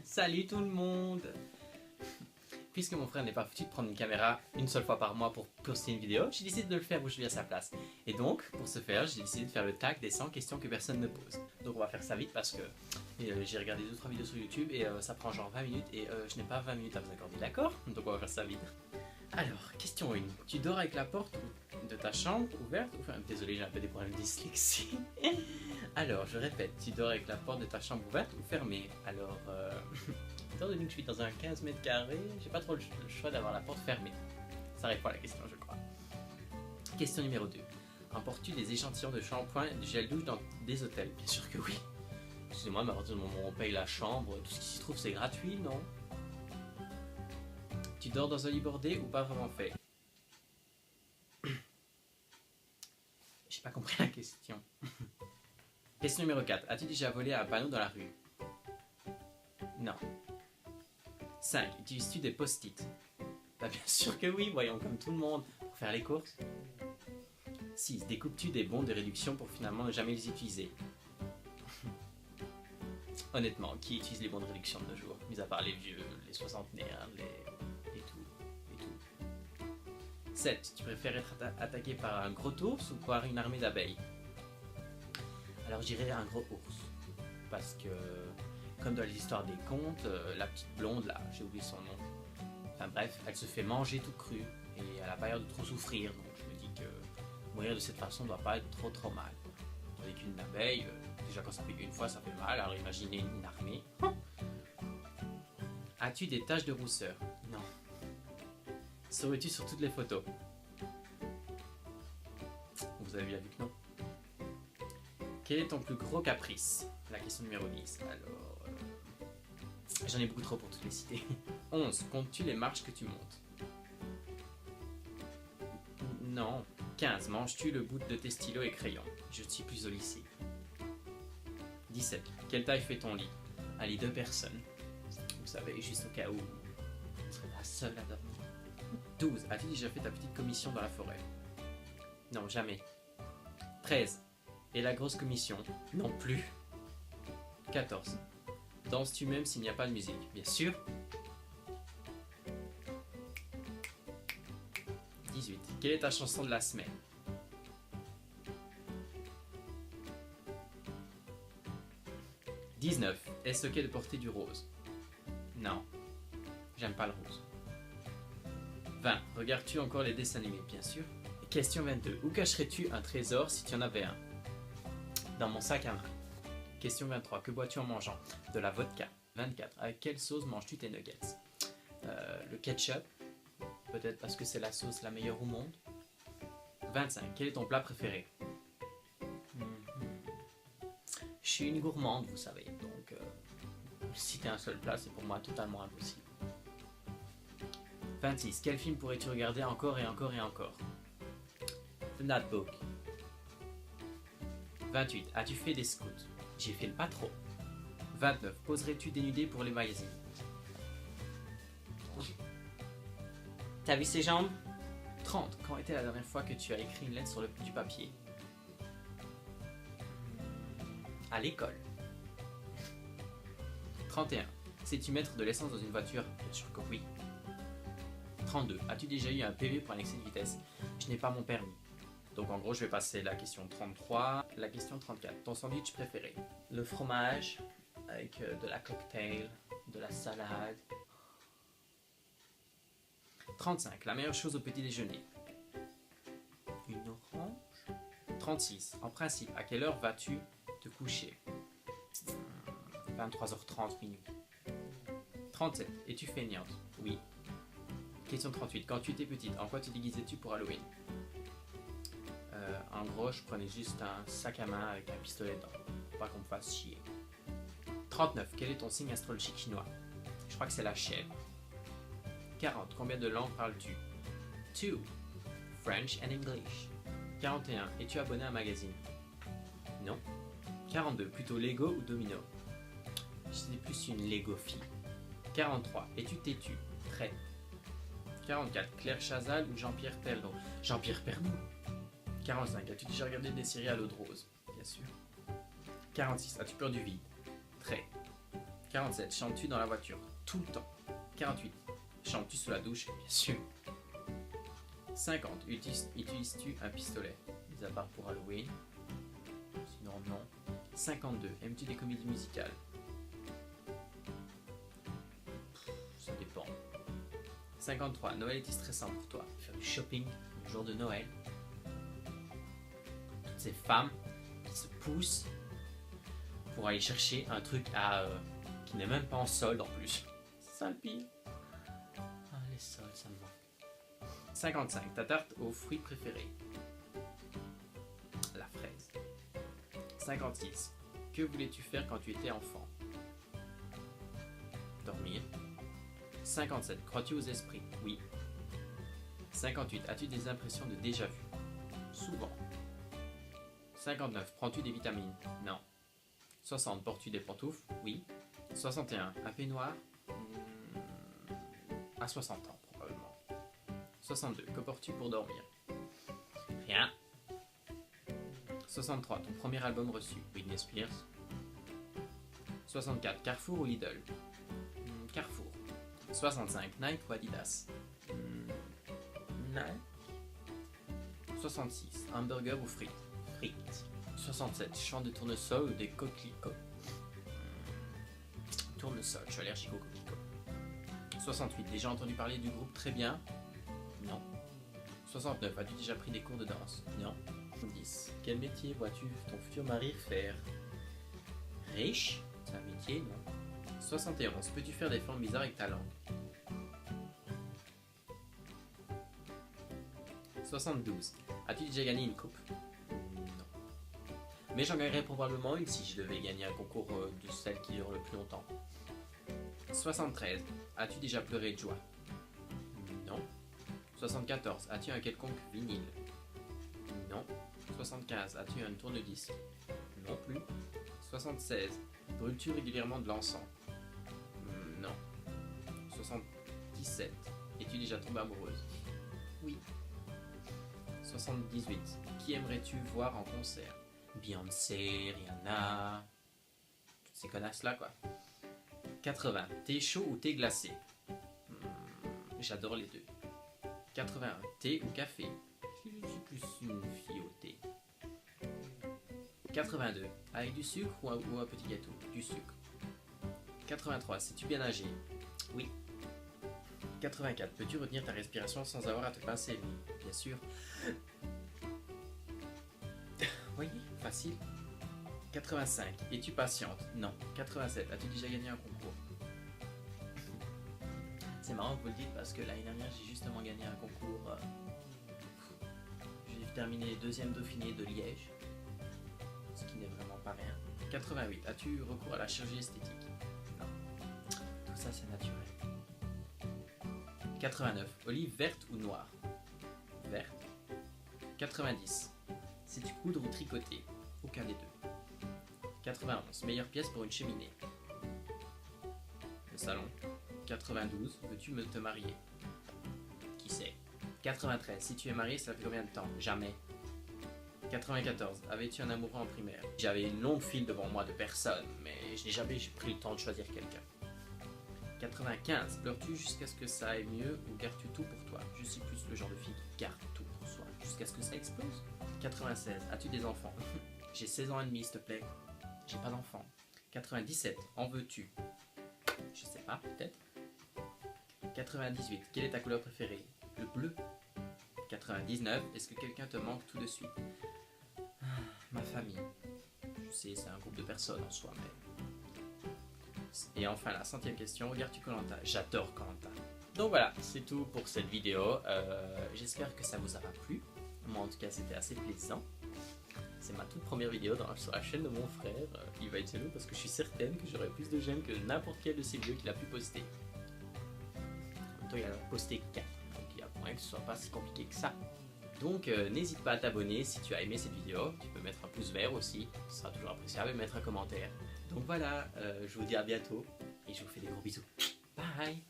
Salut tout le monde. Puisque mon frère n'est pas foutu de prendre une caméra une seule fois par mois pour poster une vidéo, j'ai décidé de le faire où je suis à sa place. Et donc, pour ce faire, j'ai décidé de faire le tag des 100 questions que personne ne pose. Donc on va faire ça vite parce que j'ai regardé 2-3 vidéos sur YouTube et ça prend genre 20 minutes et je n'ai pas 20 minutes à vous accorder, d'accord? Donc on va faire ça vite. Alors, question 1. Tu dors avec la porte de ta chambre ouverte ou fermée? Désolé, j'ai un peu des problèmes de dyslexie. Alors, je répète, tu dors avec la porte de ta chambre ouverte ou fermée? Alors, étant donné que je suis dans un 15 mètres carrés, j'ai pas trop le choix d'avoir la porte fermée. Ça répond à la question, je crois. Question numéro 2. Emportes-tu des échantillons de shampoing et de gel douche dans des hôtels? Bien sûr que oui. Excusez-moi, mais à partir du moment où on paye la chambre, tout ce qui s'y trouve c'est gratuit, non? Tu dors dans un lit bordé ou pas vraiment fait? J'ai pas compris la question. Question numéro 4. As-tu déjà volé un panneau dans la rue? Non. 5. Utilises-tu des post-it? Bah bien sûr que oui, voyons, comme tout le monde, pour faire les courses. 6. Découpes-tu des bons de réduction pour finalement ne jamais les utiliser? Honnêtement, qui utilise les bons de réduction de nos jours? Mis à part les vieux, les soixantenaires, et tout. 7. Tu préfères être attaqué par un gros ours ou par une armée d'abeilles? Alors je dirais un gros ours. Parce que, comme dans les histoires des contes, la petite blonde là, j'ai oublié son nom. Enfin bref, elle se fait manger tout cru et elle a pas l'air de trop souffrir. Donc je me dis que mourir de cette façon doit pas être trop mal. Tandis qu'une abeille, déjà quand ça fait une fois ça fait mal, alors imaginez une armée. As-tu des taches de rousseur? Non. Serais-tu sur toutes les photos? Vous avez bien vu que non. Quel est ton plus gros caprice? La question numéro 10. Alors, j'en ai beaucoup trop pour toutes les citer. 11. Comptes-tu les marches que tu montes? Non. 15. Manges-tu le bout de tes stylos et crayons? Je ne suis plus au lycée. 17. Quelle taille fait ton lit? Un lit 2 personnes. Vous savez, juste au cas où vous serez la seule à dormir. 12. As-tu déjà fait ta petite commission dans la forêt? Non, jamais. 13. Et la grosse commission? Non plus. 14. Danses-tu même s'il n'y a pas de musique? Bien sûr. 18. Quelle est ta chanson de la semaine? 19. Est-ce ok de porter du rose? Non. J'aime pas le rose. 20. Regardes-tu encore les dessins animés? Bien sûr. Question 22. Où cacherais-tu un trésor si tu en avais un? Dans mon sac à main. Question 23. Que bois-tu en mangeant? De la vodka. 24. Avec quelle sauce manges-tu tes nuggets? Le ketchup. Peut-être parce que c'est la sauce la meilleure au monde. 25. Quel est ton plat préféré? Je suis une gourmande, vous savez. Donc, citer un seul plat, c'est pour moi totalement impossible. 26. Quel film pourrais-tu regarder encore et encore et encore? The Notebook. 28. As-tu fait des scouts? J'ai fait le pas trop. 29. Poserais-tu dénudé pour les magazines? T'as vu ses jambes? 30. Quand était la dernière fois que tu as écrit une lettre sur du papier? À l'école. 31. Sais-tu mettre de l'essence dans une voiture? Bien sûr que oui. 32. As-tu déjà eu un PV pour un excès de vitesse? Je n'ai pas mon permis. Donc en gros, je vais passer la question 33, la question 34. Ton sandwich préféré? Le fromage avec de la cocktail, de la salade. 35. La meilleure chose au petit déjeuner? Une orange. 36. En principe, à quelle heure vas-tu te coucher? 23h30 minuit. 37. Es-tu feignante? Oui. Question 38. Quand tu étais petite, en quoi te déguisais-tu pour Halloween? En gros, je prenais juste un sac à main avec un pistolet dedans. Pour pas qu'on me fasse chier. 39. Quel est ton signe astrologique chinois? Je crois que c'est la chèvre. 40. Combien de langues parles-tu? 2. French and English. 41. Es-tu abonné à un magazine? Non. 42. Plutôt Lego ou Domino? Je suis plus une Lego fille. 43. Es-tu têtu? Très. 44. Claire Chazal ou Jean-Pierre Pernaut? Jean-Pierre Pernaut. 45. As-tu déjà regardé des séries à l'eau de rose? Bien sûr. 46. As-tu peur du vide? Très. 47. Chantes-tu dans la voiture? Tout le temps. 48. Chantes-tu sous la douche? Bien sûr. 50. Utilises-tu un pistolet? Mis à part pour Halloween. Sinon, non. 52. Aimes-tu des comédies musicales? Ça dépend. 53. Noël est-il stressant pour toi? Faire du shopping le jour de Noël. Toutes ces femmes qui se poussent pour aller chercher un truc qui n'est même pas en solde en plus. C'est ça le pire. Ah, les soldes, ça me manque. 55. Ta tarte aux fruits préférés? La fraise. 56. Que voulais-tu faire quand tu étais enfant? Dormir. 57. Crois-tu aux esprits? Oui. 58. As-tu des impressions de déjà-vu? Souvent. 59. Prends-tu des vitamines? Non. 60. Portes-tu des pantoufles? Oui. 61. Un peignoir? À 60 ans, probablement. 62. Que portes-tu pour dormir? Rien. 63. Ton premier album reçu? Britney Spears. 64. Carrefour ou Lidl? Carrefour. 65. Nike ou Adidas? Nike. 66. Hamburger ou frites? Frites. 67. Champ de tournesol ou des coquelicots? Tournesol, je suis allergique aux coquelicots. 68. Déjà entendu parler du groupe Très Bien? Non. 69. As-tu déjà pris des cours de danse? Non. 10. Quel métier vois-tu ton futur mari faire? Riche? C'est un métier, non. 71. Peux-tu faire des formes bizarres avec ta langue? 72. As-tu déjà gagné une coupe? Non. Mais j'en gagnerais probablement une si je devais gagner un concours de celle qui dure le plus longtemps. 73. As-tu déjà pleuré de joie? Non. 74. As-tu un quelconque vinyle? Non. 75. As-tu un tourne-disque? Non plus. 76. Brûles-tu régulièrement de l'encens? Non. 77. Es-tu déjà tombée amoureuse? Oui. 78. Qui aimerais-tu voir en concert? Beyoncé, Rihanna, toutes ces connasses-là, quoi. 80. Thé chaud ou thé glacé? J'adore les deux. 81. Thé ou café? Je suis plus une fille au thé. 82. Avec du sucre ou un petit gâteau? Du sucre. 83. Sais-tu bien nager? Oui. 84. Peux-tu retenir ta respiration sans avoir à te pincer le nez? Bien sûr. Oui, facile. 85. Es-tu patiente? Non. 87. As-tu déjà gagné un concours? C'est marrant que vous le dites parce que l'année dernière j'ai justement gagné un concours. J'ai terminé deuxième Dauphiné de Liège, ce qui n'est vraiment pas rien. 88. As-tu recours à la chirurgie esthétique? Non. Tout ça c'est naturel. 89. Olive verte ou noire? Verte. 90. Sais-tu coudre ou tricoter? Aucun des deux. 91. Meilleure pièce pour une cheminée? Le salon. 92. Veux-tu te marier? Qui sait? 93. Si tu es marié, ça fait combien de temps? Jamais. 94. Avais-tu un amoureux en primaire? J'avais une longue file devant moi de personnes, mais je n'ai jamais pris le temps de choisir quelqu'un. 95. Pleures-tu jusqu'à ce que ça aille mieux ou gardes-tu tout pour toi? Je suis plus le genre de fille qui garde tout pour soi jusqu'à ce que ça explose. 96. As-tu des enfants? J'ai 16 ans et demi, s'il te plaît. J'ai pas d'enfants. 97. En veux-tu? Je sais pas, peut-être. 98. Quelle est ta couleur préférée? Le bleu. 99. Est-ce que quelqu'un te manque tout de suite? Ma famille. Je sais, c'est un groupe de personnes en soi, mais... Et enfin, la 100e question. Regardes-tu Koh-Lanta? J'adore Koh-Lanta. Donc voilà, c'est tout pour cette vidéo. J'espère que ça vous aura plu. Moi, en tout cas, c'était assez plaisant. C'est ma toute première vidéo sur la chaîne de mon frère. Il va être jaloux parce que je suis certaine que j'aurai plus de j'aime que n'importe quel de ces vidéos qu'il a pu poster. En même temps, il a posté 4. Donc il y a moyen que ce soit pas si compliqué que ça. Donc n'hésite pas à t'abonner si tu as aimé cette vidéo. Tu peux mettre un pouce vert aussi, ce sera toujours appréciable, et mettre un commentaire. Donc voilà, je vous dis à bientôt et je vous fais des gros bisous. Bye!